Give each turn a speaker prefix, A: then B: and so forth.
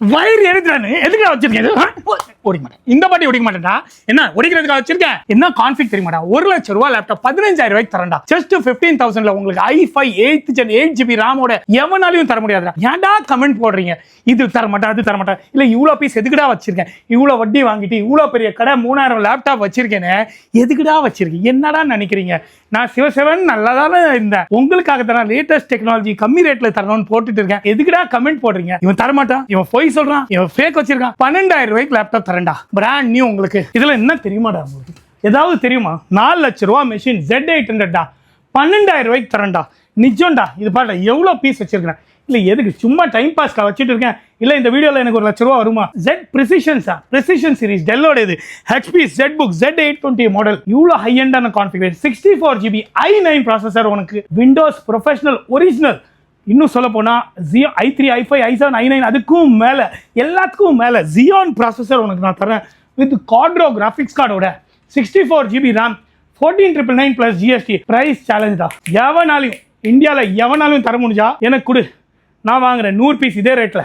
A: வயிறு எடுக்கிறானு எதுக்கு வச்சிருக்கேன் ஓடிக்க மாட்டேன் இந்த பாட்டி ஓடிக்க மாட்டேன்டா என்ன ஒடிக்கிறதுக்காக வச்சிருக்கேன் என்ன கான்ஃபிக் தெரியுமாடா 1 லட்சம் ரூபாய் லேப்டாப் 15,000 ரூபாய்க்கு தரண்டா ஜஸ்ட் 15,000ல உங்களுக்கு i5 8th gen 8GB ராமோட எவனாலையும் தர முடியாதுடா ஏன்டா கமெண்ட் போடுறீங்க இது தர மாட்டேன் அது தர மாட்டேன் இல்ல இவ்வளோ பீஸ் எதுக்குடா வச்சிருக்கேன் இவ்வளோ வட்டி வாங்கிட்டு இவ்வளோ பெரிய கடை 3000 லேப்டாப் வச்சிருக்கேனே எதுக்குடா வச்சிருக்கேன் என்னடா நினைக்கிறீங்க நான் சிவசிவன் நல்லா தானே இருந்தேன் உங்களுக்காக தான் லேட்டஸ்ட் டெக்னாலஜி கம்மி ரேட்ல தரணும்னு போட்டுட்டு இருக்கேன் எதுக்குடா கமெண்ட் போடுறீங்க இவன் தரமாட்டான் இவன் பொய் சொல்றான் இவன் ஃபேக் வச்சிருக்கான் 12,000 ரூபாய்க்கு லேப்டாப் தரேன்டா பிராண்ட் நியூ உங்களுக்கு இதுல என்ன தெரியுமாடா உங்களுக்கு ஏதாவது தெரியுமா 4 லட்சம் ரூபாய் மெஷின் Z800 டா 12,000 ரூபாய்க்கு தரேன்டா நிஜம்டா இது பாருடா எவ்வளோ பீஸ் வச்சிருக்கேன் இல்ல எதுக்கு சும்மா டைம் பாஸ்க்கா வச்சுட்டு இருக்கேன் இல்ல இந்த வீடியோல எனக்கு 1 லட்சம் ரூபாய் வருமா Precision சீரிஸ் டெல்லோட இது HP ZBook Z820 மாடல் இவ்வளோ ஹை எண்டான கான்ஃபிகரேஷன் 64GB i9 ப்ராசஸர் உனக்கு விண்டோஸ் ப்ரொஃபஷனல் ஒரிஜினல் இன்னும் சொல்ல போனா i3 i5 i7 i9 அதுக்கும் மேல எல்லாத்துக்கும் மேல Xeon ப்ராசஸர் உனக்கு நான் தரேன் வித் Quadro கிராஃபிக்ஸ் கார்டோட 64GB RAM 14,999 plus GST price challenge தான் எவனாலையும் இந்தியாவில் எவனாலையும் தர முடிஞ்சா எனக்கு கொடு நான் வாங்குறேன் 100 பீஸ் இதே ரேட்ல